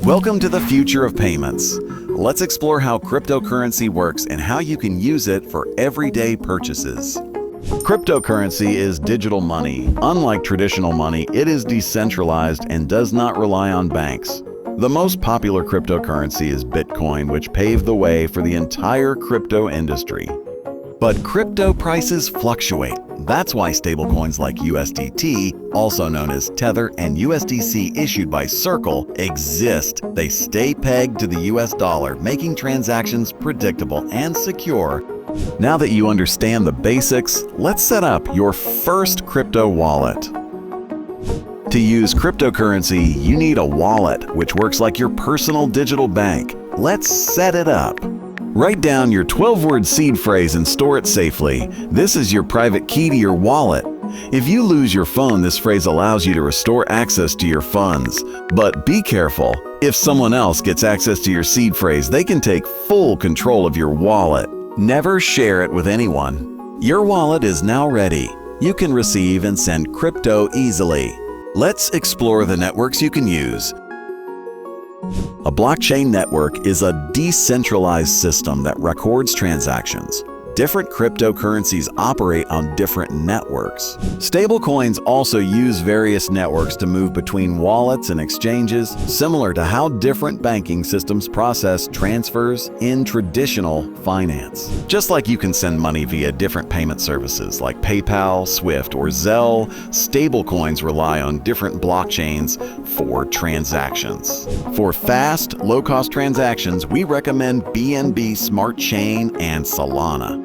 Welcome to the future of payments. Let's explore how cryptocurrency works and how you can use it for everyday purchases. Cryptocurrency is digital money. Unlike traditional money, it is decentralized and does not rely on banks. The most popular cryptocurrency is Bitcoin, which paved the way for the entire crypto industry. But crypto prices fluctuate. That's why stablecoins like USDT, also known as Tether, and USDC issued by Circle exist. They stay pegged to the US dollar, making transactions predictable and secure. Now that you understand the basics, let's set up your first crypto wallet. To use cryptocurrency, you need a wallet, which works like your personal digital bank. Let's set it up. Write down your 12-word seed phrase and store it safely. This is your private key to your wallet. If you lose your phone, this phrase allows you to restore access to your funds. But be careful. If someone else gets access to your seed phrase, they can take full control of your wallet. Never share it with anyone. Your wallet is now ready. You can receive and send crypto easily. Let's explore the networks you can use. A blockchain network is a decentralized system that records transactions. Different cryptocurrencies operate on different networks. Stablecoins also use various networks to move between wallets and exchanges, similar to how different banking systems process transfers in traditional finance. Just like you can send money via different payment services like PayPal, Swift, or Zelle, stablecoins rely on different blockchains for transactions. For fast, low-cost transactions, we recommend BNB Smart Chain and Solana.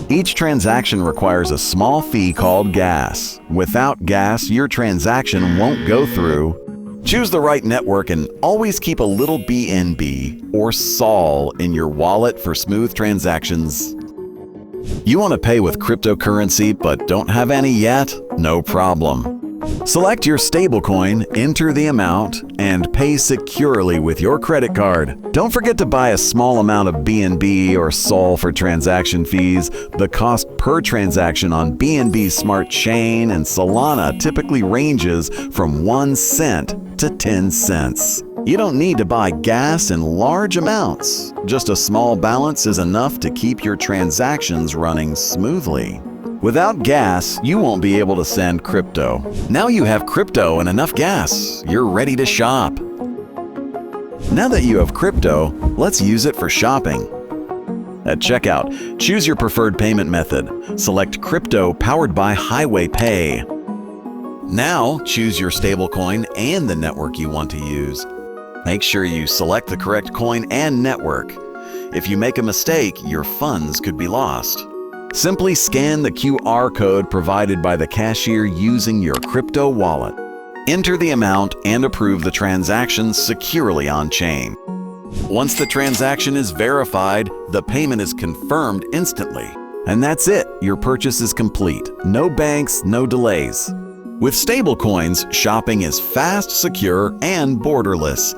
Each transaction requires a small fee called gas. Without gas, your transaction won't go through. Choose the right network and always keep a little BNB or SOL in your wallet for smooth transactions. You want to pay with cryptocurrency but don't have any yet? No problem. Select your stablecoin, enter the amount, and pay securely with your credit card. Don't forget to buy a small amount of BNB or SOL for transaction fees. The cost per transaction on BNB Smart Chain and Solana typically ranges from 1 cent to 10 cents. You don't need to buy gas in large amounts. Just a small balance is enough to keep your transactions running smoothly. Without gas, you won't be able to send crypto. Now you have crypto and enough gas. You're ready to shop. Now that you have crypto, let's use it for shopping. At checkout, choose your preferred payment method. Select crypto powered by HighWayPay. Now, choose your stablecoin and the network you want to use. Make sure you select the correct coin and network. If you make a mistake, your funds could be lost. Simply scan the QR code provided by the cashier using your crypto wallet. Enter the amount and approve the transaction securely on-chain. Once the transaction is verified, the payment is confirmed instantly. And that's it, your purchase is complete. No banks, no delays. With stablecoins, shopping is fast, secure, and borderless.